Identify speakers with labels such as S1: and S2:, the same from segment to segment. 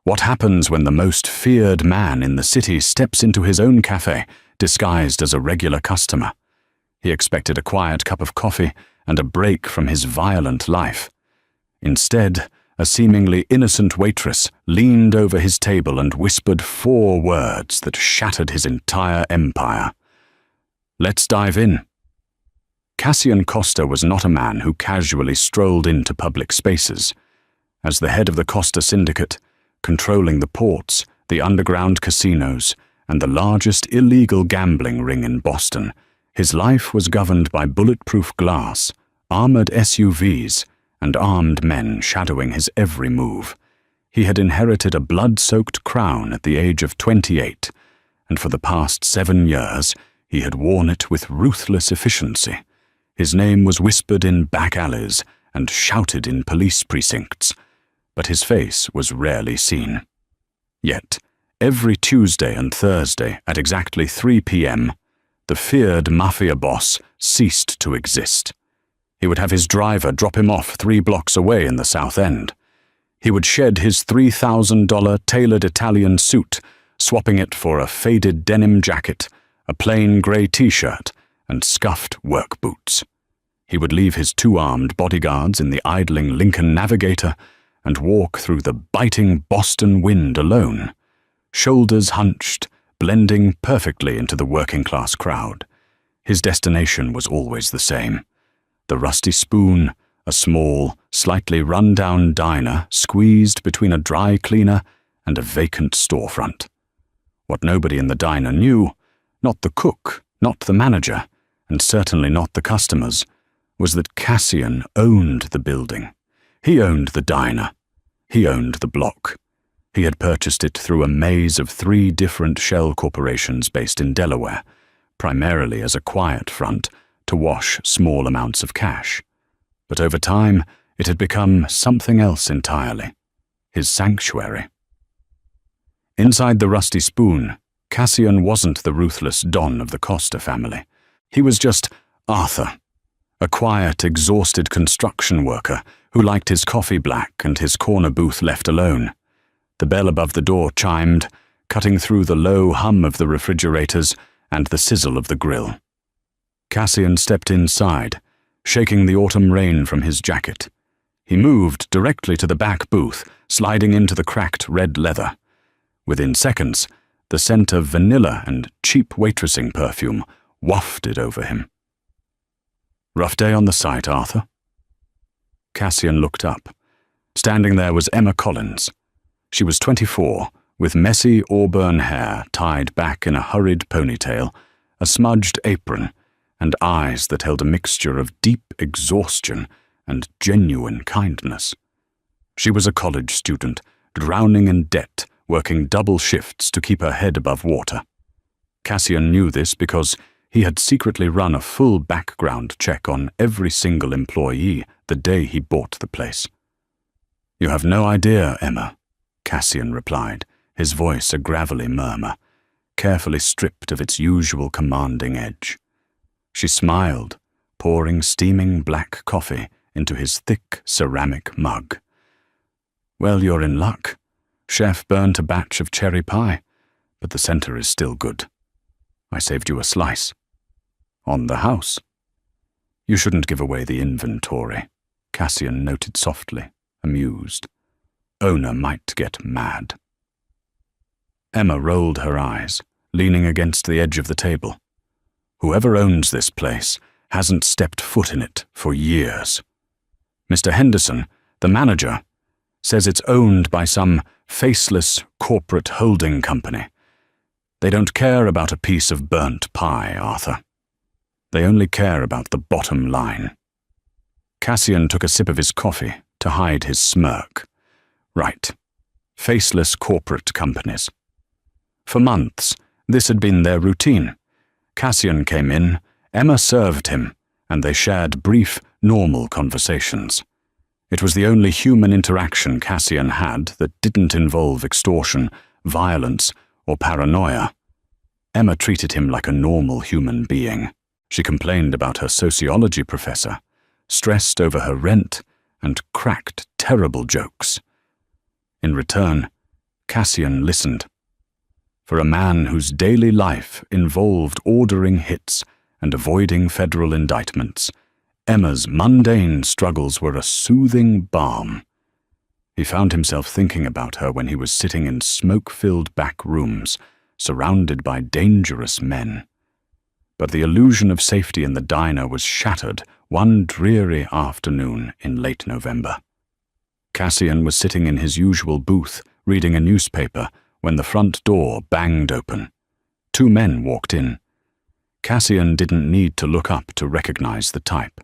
S1: What happens when the most feared man in the city steps into his own cafe, disguised as a regular customer? He expected a quiet cup of coffee and a break from his violent life. Instead, a seemingly innocent waitress leaned over his table and whispered 4 words that shattered his entire empire. "Let's dive in." Cassian Costa was not a man who casually strolled into public spaces. As the head of the Costa Syndicate, controlling the ports, the underground casinos, and the largest illegal gambling ring in Boston, his life was governed by bulletproof glass, armored SUVs, and armed men shadowing his every move. He had inherited a blood-soaked crown at the age of 28, and for the past 7 years he had worn it with ruthless efficiency. His name was whispered in back alleys and shouted in police precincts, but his face was rarely seen. Yet, every Tuesday and Thursday at exactly 3 p.m., the feared Mafia boss ceased to exist. He would have his driver drop him off 3 blocks away in the South End. He would shed his $3,000 tailored Italian suit, swapping it for a faded denim jacket, a plain grey t-shirt, and scuffed work boots. He would leave his 2 armed bodyguards in the idling Lincoln Navigator and walk through the biting Boston wind alone, shoulders hunched, blending perfectly into the working-class crowd. His destination was always the same: the Rusty Spoon, a small, slightly run-down diner squeezed between a dry cleaner and a vacant storefront. What nobody in the diner knew, not the cook, not the manager, and certainly not the customers, was that Cassian owned the building. He owned the diner. He owned the block. He had purchased it through a maze of 3 different shell corporations based in Delaware, primarily as a quiet front to wash small amounts of cash. But over time, it had become something else entirely: his sanctuary. Inside the Rusty Spoon, Cassian wasn't the ruthless Don of the Costa family. He was just Arthur, a quiet, exhausted construction worker who liked his coffee black and his corner booth left alone. The bell above the door chimed, cutting through the low hum of the refrigerators and the sizzle of the grill. Cassian stepped inside, shaking the autumn rain from his jacket. He moved directly to the back booth, sliding into the cracked red leather. Within seconds, the scent of vanilla and cheap waitressing perfume wafted over him. "Rough day on the site, Arthur?" Cassian looked up. Standing there was Emma Collins. She was 24, with messy auburn hair tied back in a hurried ponytail, a smudged apron, and eyes that held a mixture of deep exhaustion and genuine kindness. She was a college student, drowning in debt, working double shifts to keep her head above water. Cassian knew this because he had secretly run a full background check on every single employee the day he bought the place. "You have no idea, Emma," Cassian replied, his voice a gravelly murmur, carefully stripped of its usual commanding edge. She smiled, pouring steaming black coffee into his thick ceramic mug. "Well, you're in luck. Chef burnt a batch of cherry pie, but the center is still good. I saved you a slice. On the house." "You shouldn't give away the inventory," Cassian noted softly, amused. "Owner might get mad." Emma rolled her eyes, leaning against the edge of the table. "Whoever owns this place hasn't stepped foot in it for years. Mr. Henderson, the manager, says it's owned by some faceless corporate holding company. They don't care about a piece of burnt pie, Arthur. They only care about the bottom line." Cassian took a sip of his coffee to hide his smirk. Right. Faceless corporate companies. For months, this had been their routine. Cassian came in, Emma served him, and they shared brief, normal conversations. It was the only human interaction Cassian had that didn't involve extortion, violence, or paranoia. Emma treated him like a normal human being. She complained about her sociology professor, stressed over her rent, and cracked terrible jokes. In return, Cassian listened. For a man whose daily life involved ordering hits and avoiding federal indictments, Emma's mundane struggles were a soothing balm. He found himself thinking about her when he was sitting in smoke-filled back rooms, surrounded by dangerous men. But the illusion of safety in the diner was shattered one dreary afternoon in late November. Cassian was sitting in his usual booth, reading a newspaper, when the front door banged open. 2 men walked in. Cassian didn't need to look up to recognize the type.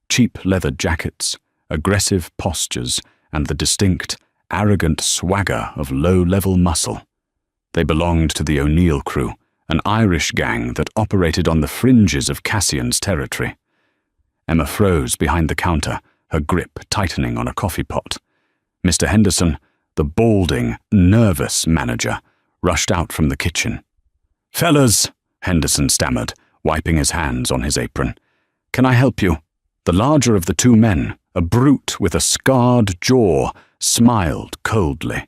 S1: Cheap leather jackets, aggressive postures, and the distinct, arrogant swagger of low-level muscle. They belonged to the O'Neill crew, an Irish gang that operated on the fringes of Cassian's territory. Emma froze behind the counter, her grip tightening on a coffee pot. Mr. Henderson, the balding, nervous manager, rushed out from the kitchen. "Fellas," Henderson stammered, wiping his hands on his apron. "Can I help you?" The larger of the 2 men, a brute with a scarred jaw, smiled coldly.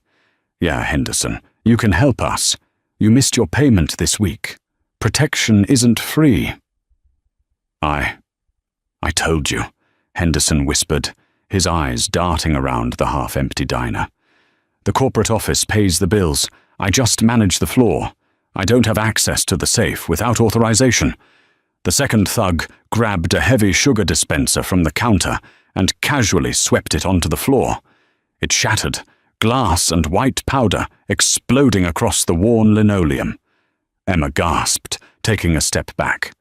S1: "Yeah, Henderson, you can help us. You missed your payment this week. Protection isn't free." I told you," Henderson whispered, his eyes darting around the half-empty diner. "The corporate office pays the bills. I just manage the floor. I don't have access to the safe without authorization." The second thug grabbed a heavy sugar dispenser from the counter and casually swept it onto the floor. It shattered, glass and white powder exploding across the worn linoleum. Emma gasped, taking a step back.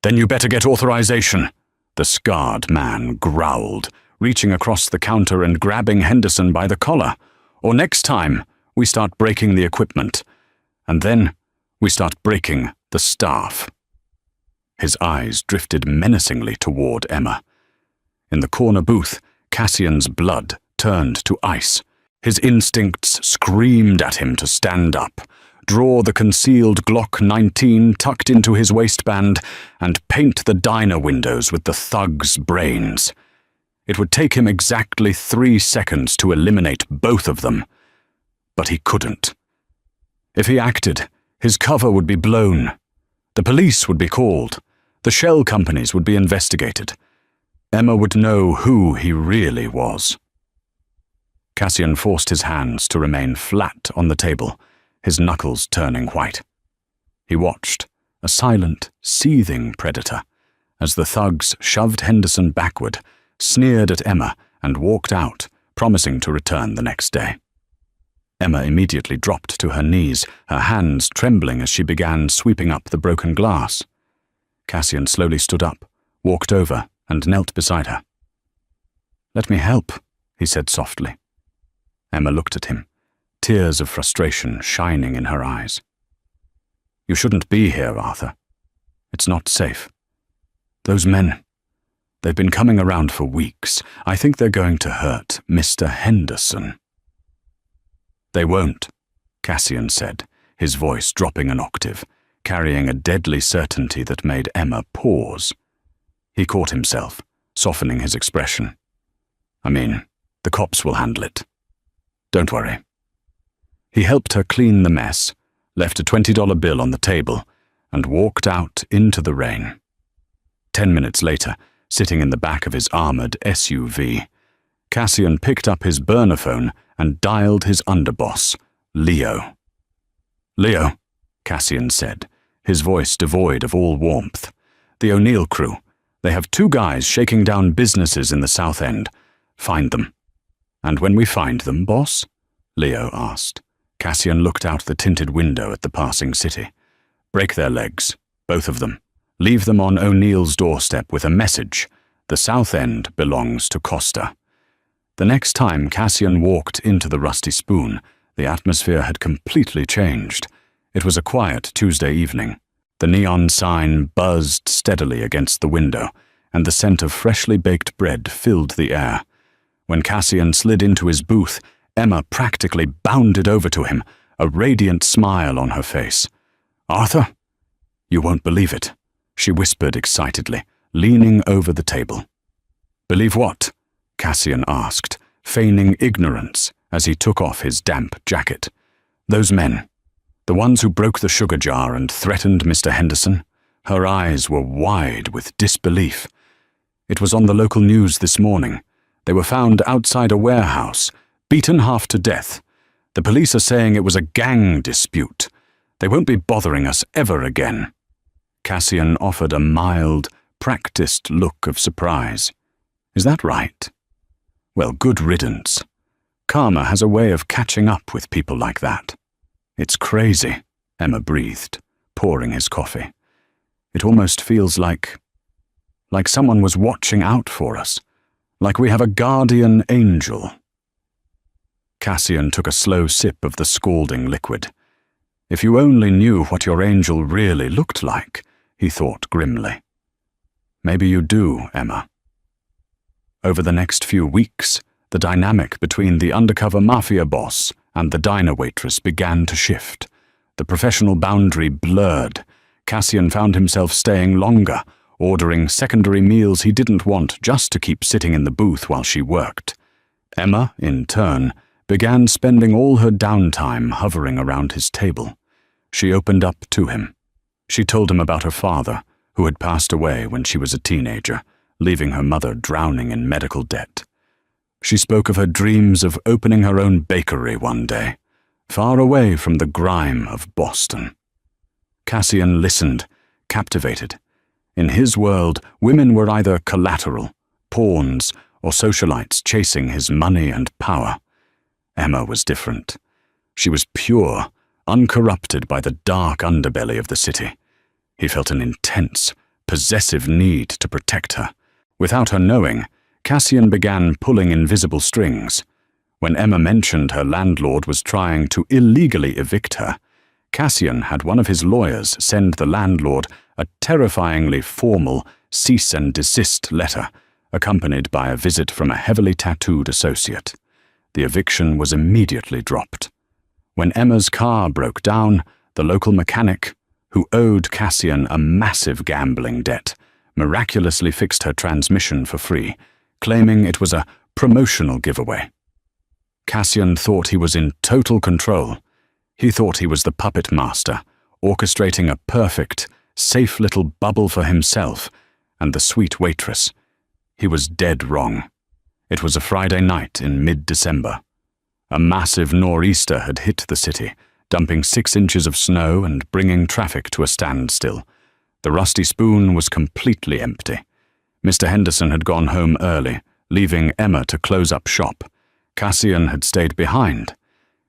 S1: "Then you better get authorization," the scarred man growled, reaching across the counter and grabbing Henderson by the collar. "Or next time, we start breaking the equipment. And then, we start breaking the staff." His eyes drifted menacingly toward Emma. In the corner booth, Cassian's blood turned to ice. His instincts screamed at him to stand up, draw the concealed Glock 19 tucked into his waistband, and paint the diner windows with the thug's brains. It would take him exactly 3 seconds to eliminate both of them. But he couldn't. If he acted, his cover would be blown. The police would be called. The shell companies would be investigated. Emma would know who he really was. Cassian forced his hands to remain flat on the table, his knuckles turning white. He watched, a silent, seething predator, as the thugs shoved Henderson backward, sneered at Emma, and walked out, promising to return the next day. Emma immediately dropped to her knees, her hands trembling as she began sweeping up the broken glass. Cassian slowly stood up, walked over, and knelt beside her. "Let me help," he said softly. Emma looked at him, tears of frustration shining in her eyes. "You shouldn't be here, Arthur. It's not safe. Those men, they've been coming around for weeks. I think they're going to hurt Mr. Henderson." "They won't," Cassian said, his voice dropping an octave, carrying a deadly certainty that made Emma pause. He caught himself, softening his expression. "I mean, the cops will handle it. Don't worry." He helped her clean the mess, left a $20 bill on the table, and walked out into the rain. 10 minutes later, sitting in the back of his armored SUV, Cassian picked up his burner phone and dialed his underboss, Leo. "Leo," Cassian said, his voice devoid of all warmth. "The O'Neill crew. They have 2 guys shaking down businesses in the South End. Find them." "And when we find them, boss?" Leo asked. Cassian looked out the tinted window at the passing city. "Break their legs, both of them. Leave them on O'Neill's doorstep with a message. The South End belongs to Costa." The next time Cassian walked into the Rusty Spoon, the atmosphere had completely changed. It was a quiet Tuesday evening. The neon sign buzzed steadily against the window, and the scent of freshly baked bread filled the air. When Cassian slid into his booth, Emma practically bounded over to him, a radiant smile on her face. "Arthur? You won't believe it," she whispered excitedly, leaning over the table. "Believe what?" Cassian asked, feigning ignorance as he took off his damp jacket. Those men, the ones who broke the sugar jar and threatened Mr. Henderson, her eyes were wide with disbelief. It was on the local news this morning. They were found outside a warehouse, beaten half to death. The police are saying it was a gang dispute. They won't be bothering us ever again. Cassian offered a mild, practiced look of surprise. Is that right? Well, good riddance. Karma has a way of catching up with people like that. It's crazy, Emma breathed, pouring his coffee. It almost feels like someone was watching out for us, like we have a guardian angel. Cassian took a slow sip of the scalding liquid. If you only knew what your angel really looked like, he thought grimly. Maybe you do, Emma. Over the next few weeks, the dynamic between the undercover mafia boss and the diner waitress began to shift. The professional boundary blurred. Cassian found himself staying longer, ordering secondary meals he didn't want just to keep sitting in the booth while she worked. Emma, in turn, began spending all her downtime hovering around his table. She opened up to him. She told him about her father, who had passed away when she was a teenager, leaving her mother drowning in medical debt. She spoke of her dreams of opening her own bakery one day, far away from the grime of Boston. Cassian listened, captivated. In his world, women were either collateral, pawns, or socialites chasing his money and power. Emma was different. She was pure, uncorrupted by the dark underbelly of the city. He felt an intense, possessive need to protect her. Without her knowing, Cassian began pulling invisible strings. When Emma mentioned her landlord was trying to illegally evict her, Cassian had one of his lawyers send the landlord a terrifyingly formal cease and desist letter, accompanied by a visit from a heavily tattooed associate. The eviction was immediately dropped. When Emma's car broke down, the local mechanic, who owed Cassian a massive gambling debt, miraculously fixed her transmission for free, claiming it was a promotional giveaway. Cassian thought he was in total control. He thought he was the puppet master, orchestrating a perfect, safe little bubble for himself and the sweet waitress. He was dead wrong. It was a Friday night in mid-December. A massive nor'easter had hit the city, dumping 6 inches of snow and bringing traffic to a standstill. The Rusty Spoon was completely empty. Mr. Henderson had gone home early, leaving Emma to close up shop. Cassian had stayed behind.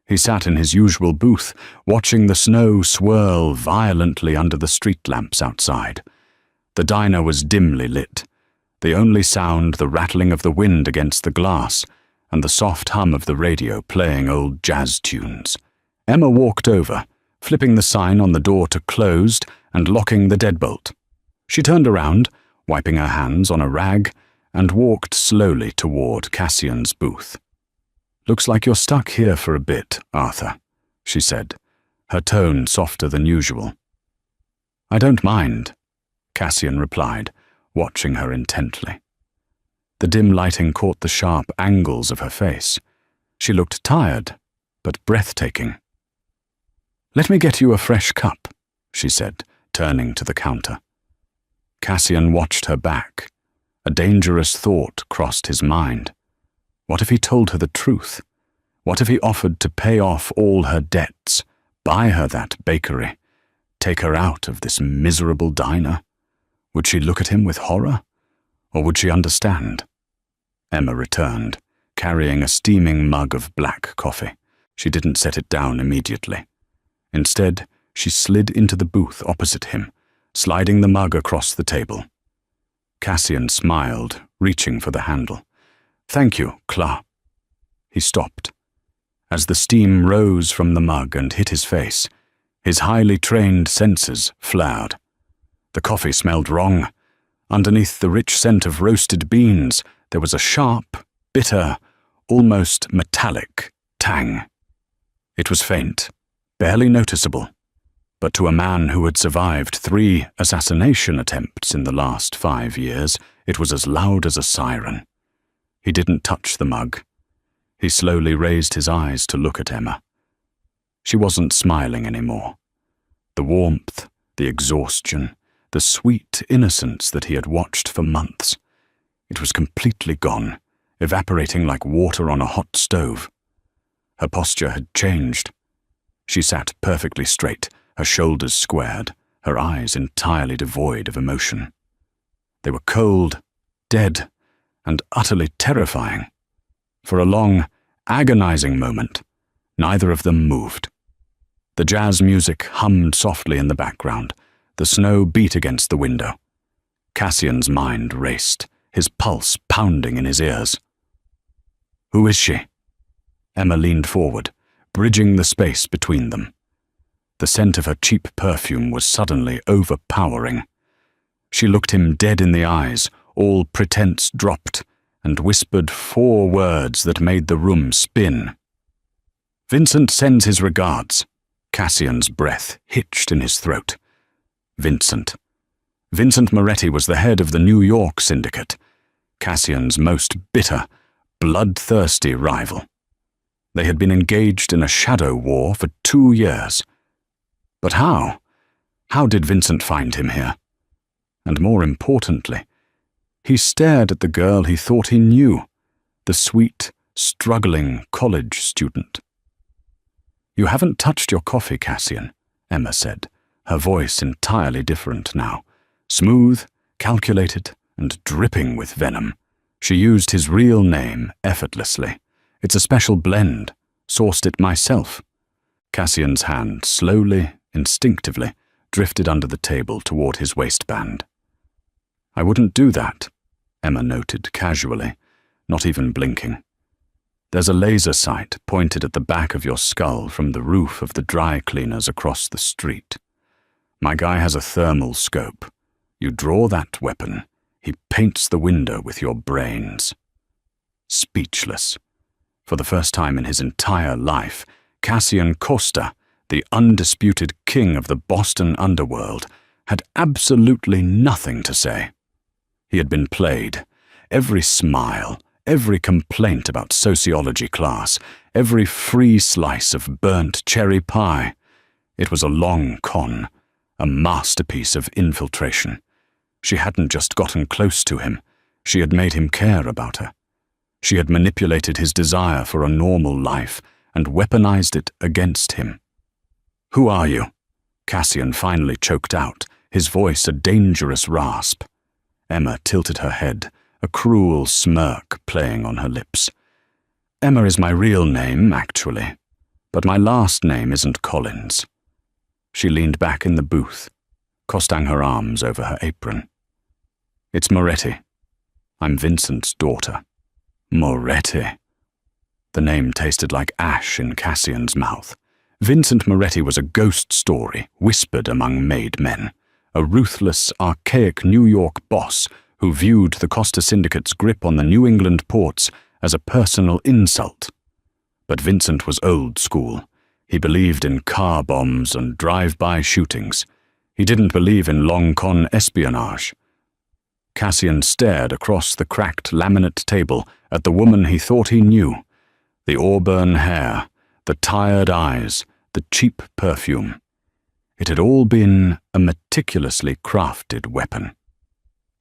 S1: He sat in his usual booth, watching the snow swirl violently under the street lamps outside. The diner was dimly lit, the only sound the rattling of the wind against the glass and the soft hum of the radio playing old jazz tunes. Emma walked over, flipping the sign on the door to closed and locking the deadbolt. She turned around, wiping her hands on a rag, and walked slowly toward Cassian's booth. "Looks like you're stuck here for a bit, Arthur," she said, her tone softer than usual. "I don't mind," Cassian replied, watching her intently. The dim lighting caught the sharp angles of her face. She looked tired, but breathtaking. "Let me get you a fresh cup," she said, turning to the counter. Cassian watched her back. A dangerous thought crossed his mind. What if he told her the truth? What if he offered to pay off all her debts, buy her that bakery, take her out of this miserable diner? Would she look at him with horror, or would she understand? Emma returned, carrying a steaming mug of black coffee. She didn't set it down immediately. Instead, she slid into the booth opposite him, sliding the mug across the table. Cassian smiled, reaching for the handle. "Thank you, Cla." He stopped. As the steam rose from the mug and hit his face, his highly trained senses flared. The coffee smelled wrong. Underneath the rich scent of roasted beans, there was a sharp, bitter, almost metallic tang. It was faint, barely noticeable, but to a man who had survived 3 assassination attempts in the last 5 years, it was as loud as a siren. He didn't touch the mug. He slowly raised his eyes to look at Emma. She wasn't smiling anymore. The warmth, the exhaustion, the sweet innocence that he had watched for months. It was completely gone, evaporating like water on a hot stove. Her posture had changed. She sat perfectly straight, her shoulders squared, her eyes entirely devoid of emotion. They were cold, dead, and utterly terrifying. For a long, agonizing moment, neither of them moved. The jazz music hummed softly in the background. The snow beat against the window. Cassian's mind raced, his pulse pounding in his ears. "Who is she?" Emma leaned forward, bridging the space between them. The scent of her cheap perfume was suddenly overpowering. She looked him dead in the eyes, all pretense dropped, and whispered 4 words that made the room spin. "Vincent sends his regards." Cassian's breath hitched in his throat. Vincent. Vincent Moretti was the head of the New York syndicate, Cassian's most bitter, bloodthirsty rival. They had been engaged in a shadow war for 2 years. But how? How did Vincent find him here? And more importantly, he stared at the girl he thought he knew, the sweet, struggling college student. "You haven't touched your coffee, Cassian," Emma said, her voice entirely different now, smooth, calculated, and dripping with venom. She used his real name effortlessly. "It's a special blend. Sourced it myself." Cassian's hand slowly, instinctively, drifted under the table toward his waistband. "I wouldn't do that," Emma noted casually, not even blinking. "There's a laser sight pointed at the back of your skull from the roof of the dry cleaners across the street. My guy has a thermal scope. You draw that weapon, he paints the window with your brains." Speechless. For the first time in his entire life, Cassian Costa, the undisputed king of the Boston underworld, had absolutely nothing to say. He had been played. Every smile, every complaint about sociology class, every free slice of burnt cherry pie. It was a long con, a masterpiece of infiltration. She hadn't just gotten close to him, she had made him care about her. She had manipulated his desire for a normal life and weaponized it against him. "Who are you?" Cassian finally choked out, his voice a dangerous rasp. Emma tilted her head, a cruel smirk playing on her lips. "Emma is my real name, actually, but my last name isn't Collins." She leaned back in the booth, crossing her arms over her apron. "It's Moretti. I'm Vincent's daughter." Moretti. The name tasted like ash in Cassian's mouth. Vincent Moretti was a ghost story whispered among made men, a ruthless, archaic New York boss who viewed the Costa Syndicate's grip on the New England ports as a personal insult. But Vincent was old school. He believed in car bombs and drive-by shootings. He didn't believe in long-con espionage. Cassian stared across the cracked laminate table at the woman he thought he knew. The auburn hair, the tired eyes, the cheap perfume. It had all been a meticulously crafted weapon.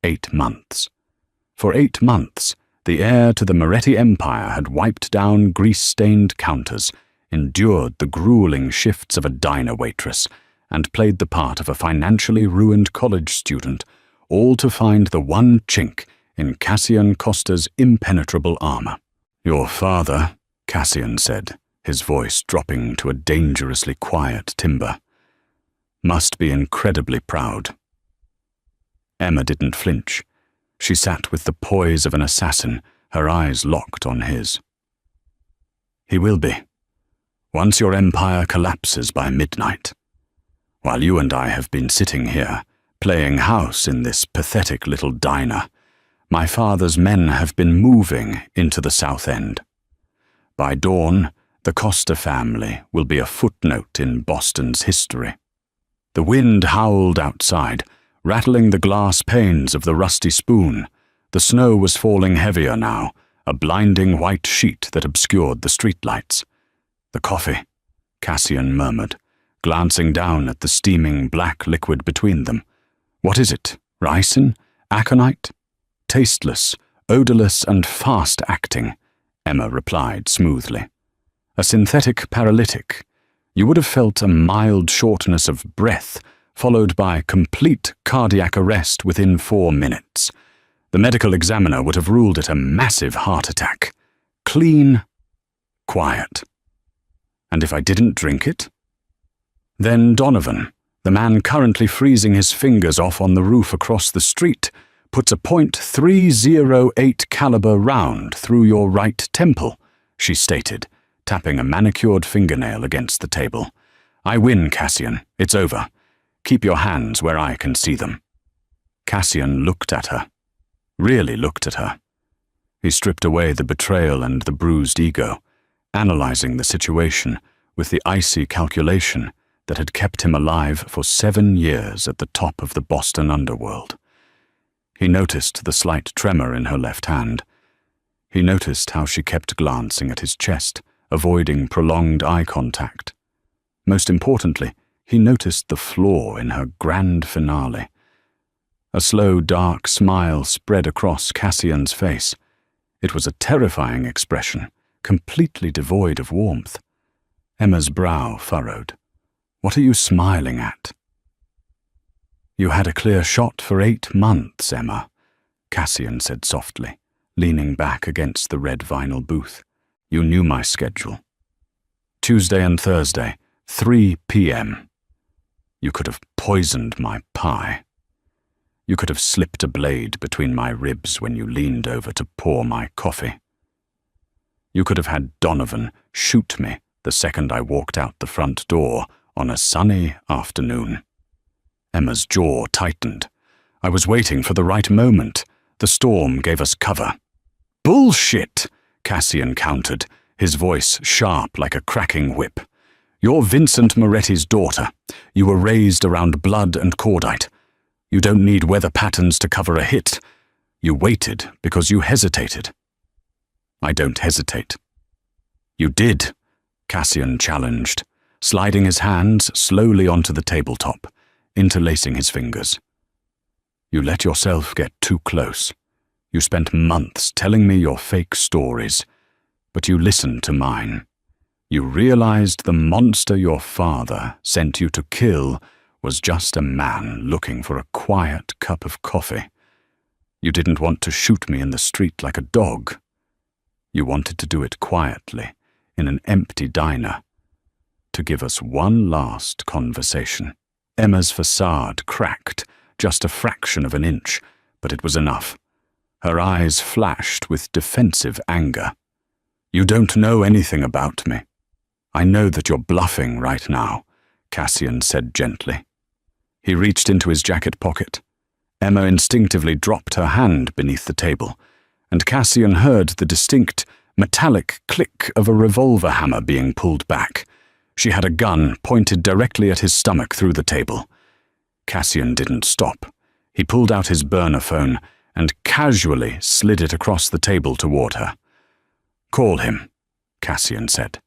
S1: 8 months. For 8 months, the heir to the Moretti Empire had wiped down grease-stained counters, endured the grueling shifts of a diner waitress, and played the part of a financially ruined college student, all to find the one chink in Cassian Costa's impenetrable armor. "Your father," Cassian said, his voice dropping to a dangerously quiet timbre, "must be incredibly proud." Emma didn't flinch. She sat with the poise of an assassin, her eyes locked on his. "He will be. Once your empire collapses by midnight. While you and I have been sitting here, playing house in this pathetic little diner, my father's men have been moving into the South End. By dawn, the Costa family will be a footnote in Boston's history." The wind howled outside, rattling the glass panes of the Rusty Spoon. The snow was falling heavier now, a blinding white sheet that obscured the streetlights. The coffee. Cassian murmured, glancing down at the steaming black liquid between them. What is it? Ricin? Aconite? Tasteless, odorless, and fast-acting, Emma replied smoothly. A synthetic paralytic. You would have felt a mild shortness of breath, followed by complete cardiac arrest within 4 minutes. The medical examiner would have ruled it a massive heart attack. Clean, quiet. And if I didn't drink it? Then Donovan, the man currently freezing his fingers off on the roof across the street, puts a .308 caliber round through your right temple, she stated, tapping a manicured fingernail against the table. I win, Cassian. It's over. Keep your hands where I can see them. Cassian looked at her. Really looked at her. He stripped away the betrayal and the bruised ego, analyzing the situation with the icy calculation that had kept him alive for 7 years at the top of the Boston underworld. He noticed the slight tremor in her left hand. He noticed how she kept glancing at his chest, avoiding prolonged eye contact. Most importantly, he noticed the flaw in her grand finale. A slow, dark smile spread across Cassian's face. It was a terrifying expression, completely devoid of warmth. Emma's brow furrowed. What are you smiling at? You had a clear shot for 8 months, Emma, Cassian said softly, leaning back against the red vinyl booth. You knew my schedule. Tuesday and Thursday, 3 p.m. You could have poisoned my pie. You could have slipped a blade between my ribs when you leaned over to pour my coffee. You could have had Donovan shoot me the second I walked out the front door on a sunny afternoon. Emma's jaw tightened. I was waiting for the right moment. The storm gave us cover. Bullshit, Cassian countered, his voice sharp like a cracking whip. You're Vincent Moretti's daughter. You were raised around blood and cordite. You don't need weather patterns to cover a hit. You waited because you hesitated. I don't hesitate. You did, Cassian challenged, sliding his hands slowly onto the tabletop, interlacing his fingers. You let yourself get too close. You spent months telling me your fake stories, but you listened to mine. You realized the monster your father sent you to kill was just a man looking for a quiet cup of coffee. You didn't want to shoot me in the street like a dog. You wanted to do it quietly, in an empty diner, to give us one last conversation. Emma's facade cracked, just a fraction of an inch, but it was enough. Her eyes flashed with defensive anger. You don't know anything about me. I know that you're bluffing right now, Cassian said gently. He reached into his jacket pocket. Emma instinctively dropped her hand beneath the table, and Cassian heard the distinct, metallic click of a revolver hammer being pulled back. She had a gun pointed directly at his stomach through the table. Cassian didn't stop. He pulled out his burner phone and casually slid it across the table toward her. Call him, Cassian said.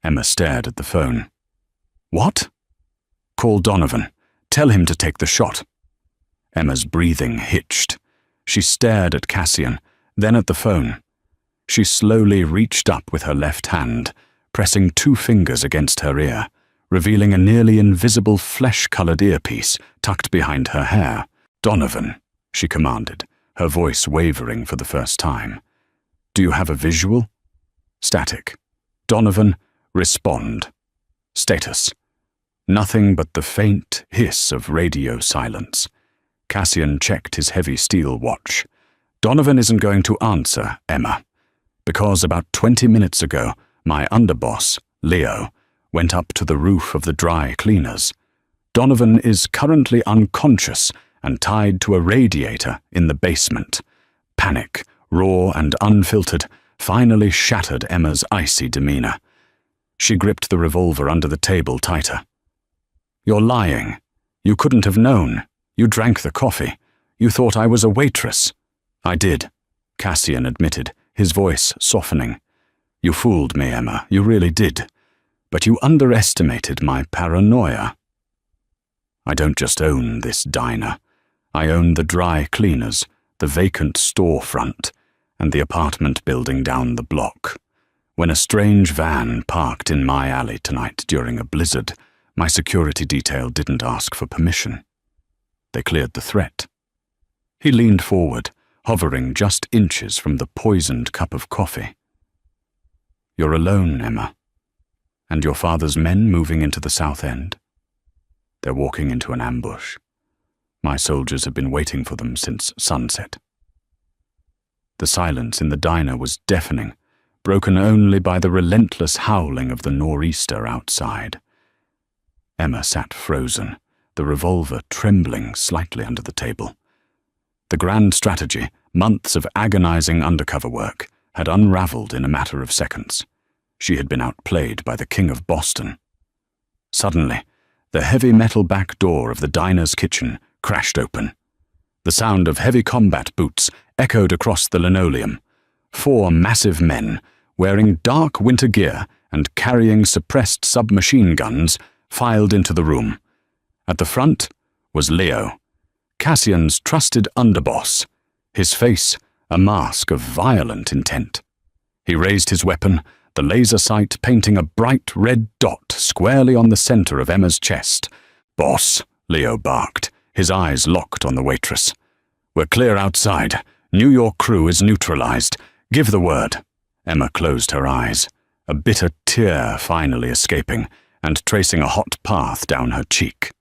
S1: Emma stared at the phone. What? Call Donovan. Tell him to take the shot. Emma's breathing hitched. She stared at Cassian, then at the phone. She slowly reached up with her left hand, pressing 2 fingers against her ear, revealing a nearly invisible flesh-colored earpiece tucked behind her hair. Donovan, she commanded, her voice wavering for the first time. Do you have a visual? Static. Donovan, respond. Status. Nothing but the faint hiss of radio silence. Cassian checked his heavy steel watch. Donovan isn't going to answer, Emma, because about 20 minutes ago, my underboss, Leo, went up to the roof of the dry cleaners. Donovan is currently unconscious and tied to a radiator in the basement. Panic, raw and unfiltered, finally shattered Emma's icy demeanor. She gripped the revolver under the table tighter. You're lying. You couldn't have known. You drank the coffee. You thought I was a waitress. I did, Cassian admitted, his voice softening. You fooled me, Emma. You really did. but you underestimated my paranoia. I don't just own this diner. I own the dry cleaners, the vacant storefront, and the apartment building down the block. When a strange van parked in my alley tonight during a blizzard, my security detail didn't ask for permission. They cleared the threat. He leaned forward, hovering just inches from the poisoned cup of coffee. You're alone, Emma. And your father's men moving into the South End? They're walking into an ambush. My soldiers have been waiting for them since sunset. The silence in the diner was deafening, broken only by the relentless howling of the nor'easter outside. Emma sat frozen, the revolver trembling slightly under the table. The grand strategy, months of agonizing undercover work, had unraveled in a matter of seconds. She had been outplayed by the King of Boston. Suddenly, the heavy metal back door of the diner's kitchen crashed open. The sound of heavy combat boots echoed across the linoleum. 4 massive men, wearing dark winter gear and carrying suppressed submachine guns, filed into the room. At the front was Leo, Cassian's trusted underboss, his face a mask of violent intent. He raised his weapon, the laser sight painting a bright red dot squarely on the center of Emma's chest. "Boss," Leo barked, his eyes locked on the waitress. "We're clear outside. New York crew is neutralized. Give the word." Emma closed her eyes, a bitter tear finally escaping and tracing a hot path down her cheek.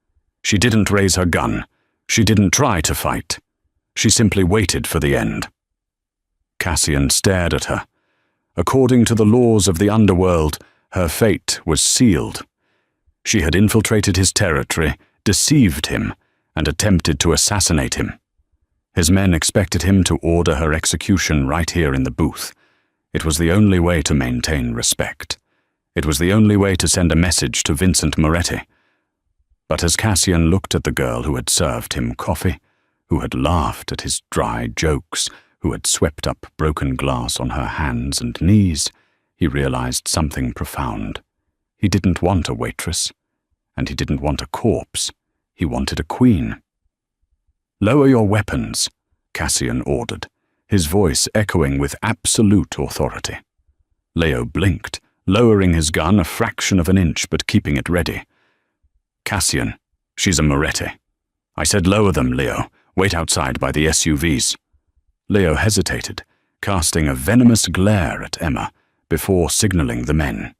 S1: She didn't raise her gun. She didn't try to fight. She simply waited for the end. Cassian stared at her. According to the laws of the underworld, her fate was sealed. She had infiltrated his territory, deceived him, and attempted to assassinate him. His men expected him to order her execution right here in the booth. It was the only way to maintain respect. It was the only way to send a message to Vincent Moretti. But as Cassian looked at the girl who had served him coffee, who had laughed at his dry jokes, who had swept up broken glass on her hands and knees, he realized something profound. He didn't want a waitress, and he didn't want a corpse. He wanted a queen. "Lower your weapons," Cassian ordered, his voice echoing with absolute authority. Leo blinked, lowering his gun a fraction of an inch but keeping it ready. "Cassian, she's a Moretti." "I said lower them, Leo. Wait outside by the SUVs." Leo hesitated, casting a venomous glare at Emma before signaling the men.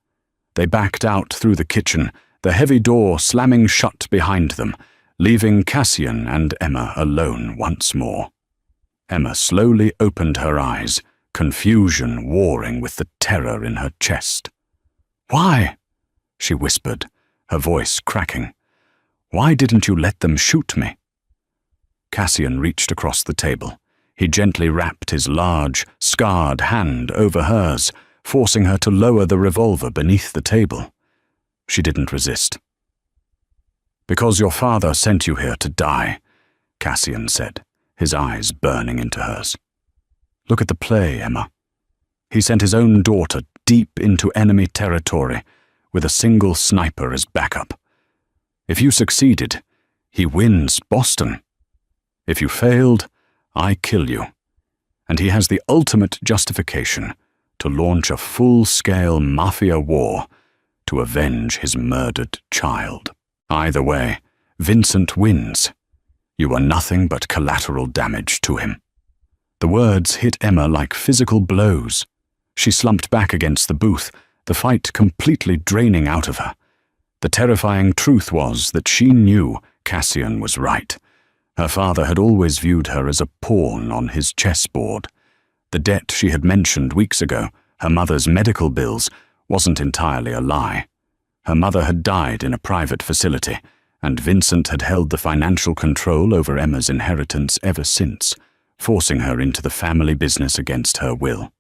S1: They backed out through the kitchen, the heavy door slamming shut behind them, leaving Cassian and Emma alone once more. Emma slowly opened her eyes, confusion warring with the terror in her chest. "Why?" she whispered, her voice cracking. "Why didn't you let them shoot me?" Cassian reached across the table. He gently wrapped his large, scarred hand over hers, forcing her to lower the revolver beneath the table. She didn't resist. "Because your father sent you here to die," Cassian said, his eyes burning into hers. "Look at the play, Emma. He sent his own daughter deep into enemy territory with a single sniper as backup. If you succeeded, he wins Boston. If you failed, I kill you. And he has the ultimate justification to launch a full-scale mafia war to avenge his murdered child. Either way, Vincent wins. You are nothing but collateral damage to him." The words hit Emma like physical blows. She slumped back against the booth, the fight completely draining out of her. The terrifying truth was that she knew Cassian was right. Her father had always viewed her as a pawn on his chessboard. The debt she had mentioned weeks ago, her mother's medical bills, wasn't entirely a lie. Her mother had died in a private facility, and Vincent had held the financial control over Emma's inheritance ever since, forcing her into the family business against her will.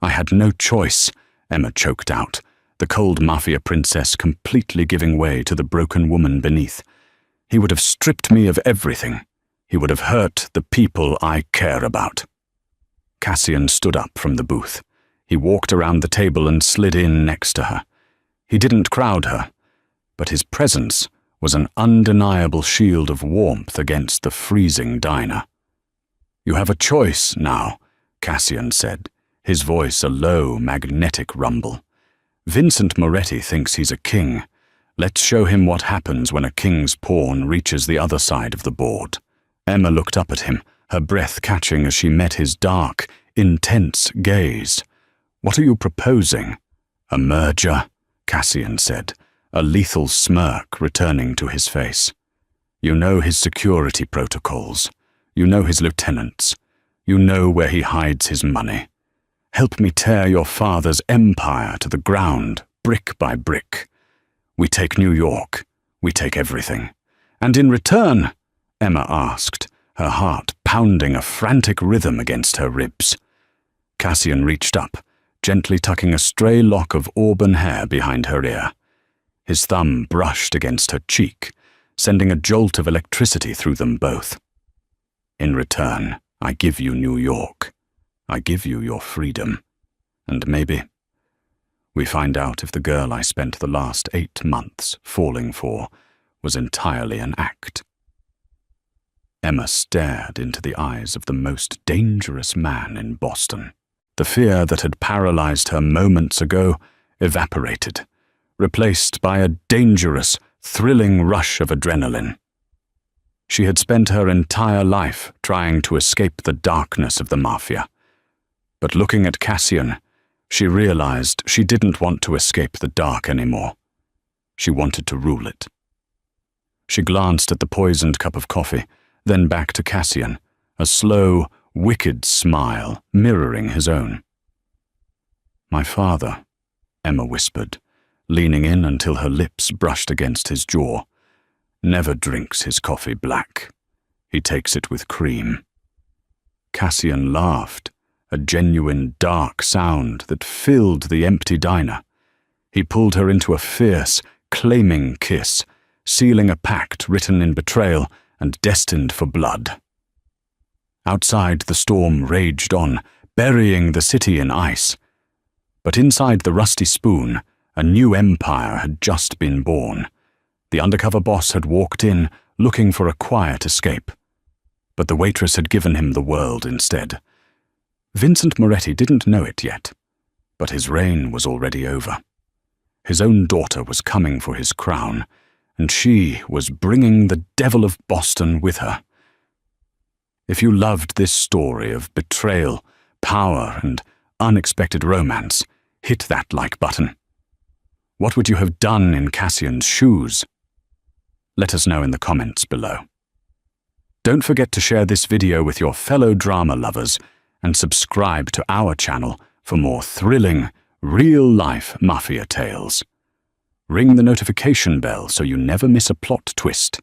S1: "I had no choice," Emma choked out, the cold mafia princess completely giving way to the broken woman beneath. "He would have stripped me of everything. He would have hurt the people I care about." Cassian stood up from the booth. He walked around the table and slid in next to her. He didn't crowd her, but his presence was an undeniable shield of warmth against the freezing diner. "You have a choice now," Cassian said, his voice a low, magnetic rumble. "Vincent Moretti thinks he's a king. Let's show him what happens when a king's pawn reaches the other side of the board." Emma looked up at him, her breath catching as she met his dark, intense gaze. "What are you proposing?" "A merger," Cassian said, a lethal smirk returning to his face. "You know his security protocols. You know his lieutenants. You know where he hides his money. Help me tear your father's empire to the ground, brick by brick. We take New York. We take everything. And in return," Emma asked, her heart pounding a frantic rhythm against her ribs. Cassian reached up, gently tucking a stray lock of auburn hair behind her ear. His thumb brushed against her cheek, sending a jolt of electricity through them both. "In return, I give you New York. I give you your freedom. And maybe we find out if the girl I spent the last 8 months falling for was entirely an act." Emma stared into the eyes of the most dangerous man in Boston. The fear that had paralyzed her moments ago evaporated, replaced by a dangerous, thrilling rush of adrenaline. She had spent her entire life trying to escape the darkness of the Mafia. But looking at Cassian, she realized she didn't want to escape the dark anymore. She wanted to rule it. She glanced at the poisoned cup of coffee, then back to Cassian, a slow, wicked smile mirroring his own. "My father," Emma whispered, leaning in until her lips brushed against his jaw, "never drinks his coffee black. He takes it with cream." Cassian laughed, a genuine dark sound that filled the empty diner. He pulled her into a fierce, claiming kiss, sealing a pact written in betrayal and destined for blood. Outside, the storm raged on, burying the city in ice. But inside the Rusty Spoon, a new empire had just been born. The undercover boss had walked in, looking for a quiet escape. But the waitress had given him the world instead. Vincent Moretti didn't know it yet, but his reign was already over. His own daughter was coming for his crown, and she was bringing the devil of Boston with her. If you loved this story of betrayal, power, and unexpected romance, hit that like button. What would you have done in Cassian's shoes? Let us know in the comments below. Don't forget to share this video with your fellow drama lovers and subscribe to our channel for more thrilling, real-life mafia tales. Ring the notification bell so you never miss a plot twist.